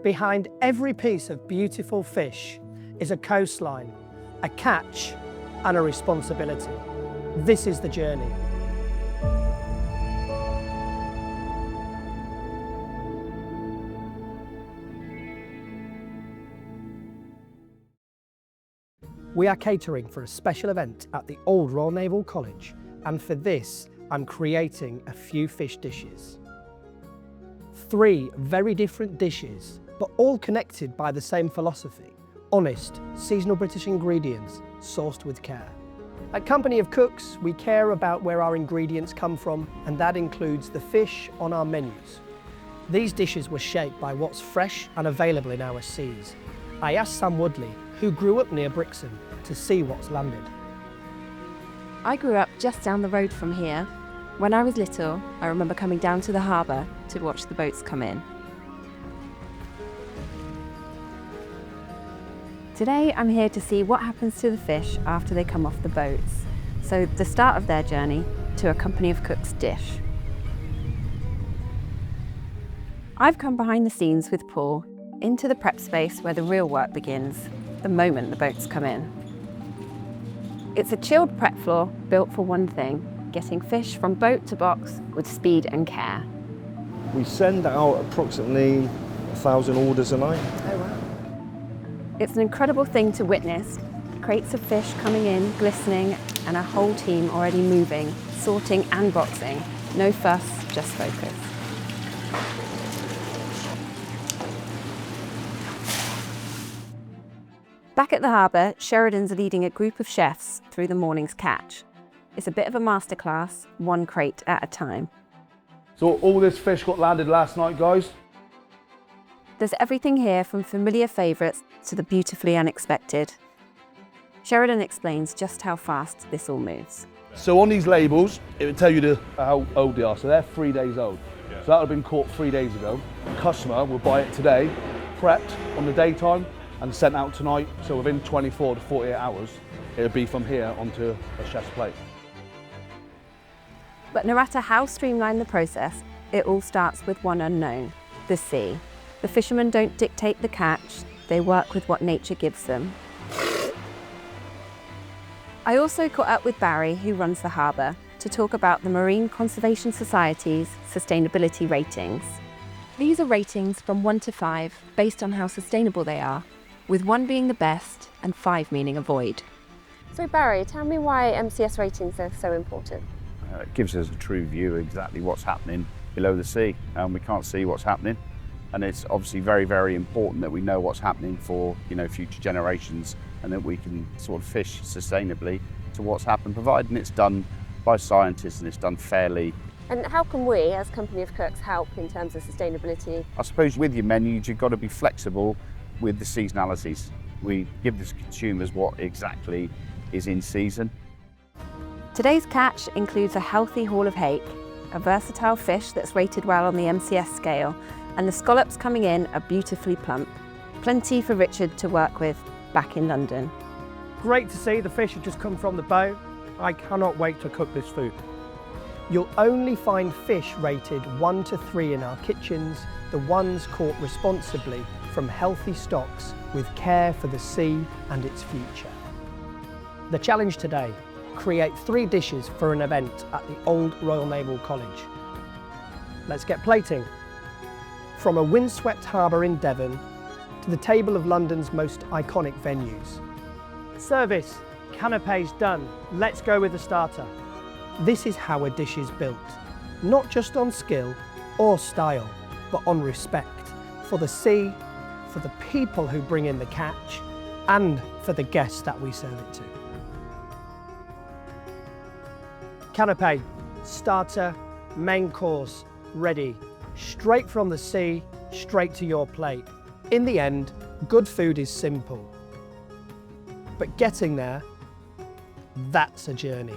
Behind every piece of beautiful fish is a coastline, a catch, and a responsibility. This is the journey. We are catering for a special event at the Old Royal Naval College, and for this, I'm creating a few fish dishes. 3 very different dishes, but all connected by the same philosophy: honest, seasonal British ingredients, sourced with care. At Company of Cooks, we care about where our ingredients come from, and that includes the fish on our menus. These dishes were shaped by what's fresh and available in our seas. I asked Sam Woodley, who grew up near Brixham, to see what's landed. I grew up just down the road from here. When I was little, I remember coming down to the harbour to watch the boats come in. Today I'm here to see what happens to the fish after they come off the boats. So the start of their journey to a Company of Cooks dish. I've come behind the scenes with Paul into the prep space where the real work begins, the moment the boats come in. It's a chilled prep floor built for one thing: getting fish from boat to box with speed and care. We send out approximately 1,000 orders a night. Oh wow. It's an incredible thing to witness. Crates of fish coming in, glistening, and a whole team already moving, sorting and boxing. No fuss, just focus. Back at the harbour, Sheridan's leading a group of chefs through the morning's catch. It's a bit of a masterclass, one crate at a time. So all this fish got landed last night, guys. There's everything here from familiar favourites to the beautifully unexpected. Sheridan explains just how fast this all moves. So on these labels, it would tell you how old they are. So they're 3 days old. Yeah. So that would have been caught 3 days ago. The customer will buy it today, prepped on the daytime, and sent out tonight. So within 24 to 48 hours, it would be from here onto a chef's plate. But no matter how streamlined the process, it all starts with one unknown: the sea. The fishermen don't dictate the catch, they work with what nature gives them. I also caught up with Barry, who runs the harbour, to talk about the Marine Conservation Society's sustainability ratings. These are ratings from 1 to 5, based on how sustainable they are, with 1 being the best and 5 meaning avoid. So Barry, tell me why MCS ratings are so important. It gives us a true view of exactly what's happening below the sea, and we can't see what's happening. And it's obviously very, very important that we know what's happening for future generations, and that we can sort of fish sustainably to what's happened, providing it's done by scientists and it's done fairly. And how can we, as Company of Cooks, help in terms of sustainability? I suppose with your menus, you've got to be flexible with the seasonalities. We give the consumers what exactly is in season. Today's catch includes a healthy haul of hake, a versatile fish that's rated well on the MCS scale, and the scallops coming in are beautifully plump. Plenty for Richard to work with back in London. Great to see the fish have just come from the boat. I cannot wait to cook this food. You'll only find fish rated 1 to 3 in our kitchens, the ones caught responsibly from healthy stocks with care for the sea and its future. The challenge today: create 3 dishes for an event at the Old Royal Naval College. Let's get plating. From a windswept harbour in Devon to the table of London's most iconic venues. Service, canapés done. Let's go with the starter. This is how a dish is built, not just on skill or style, but on respect for the sea, for the people who bring in the catch, and for the guests that we serve it to. Canapé, starter, main course, ready. Straight from the sea, straight to your plate. In the end, good food is simple. But getting there, that's a journey.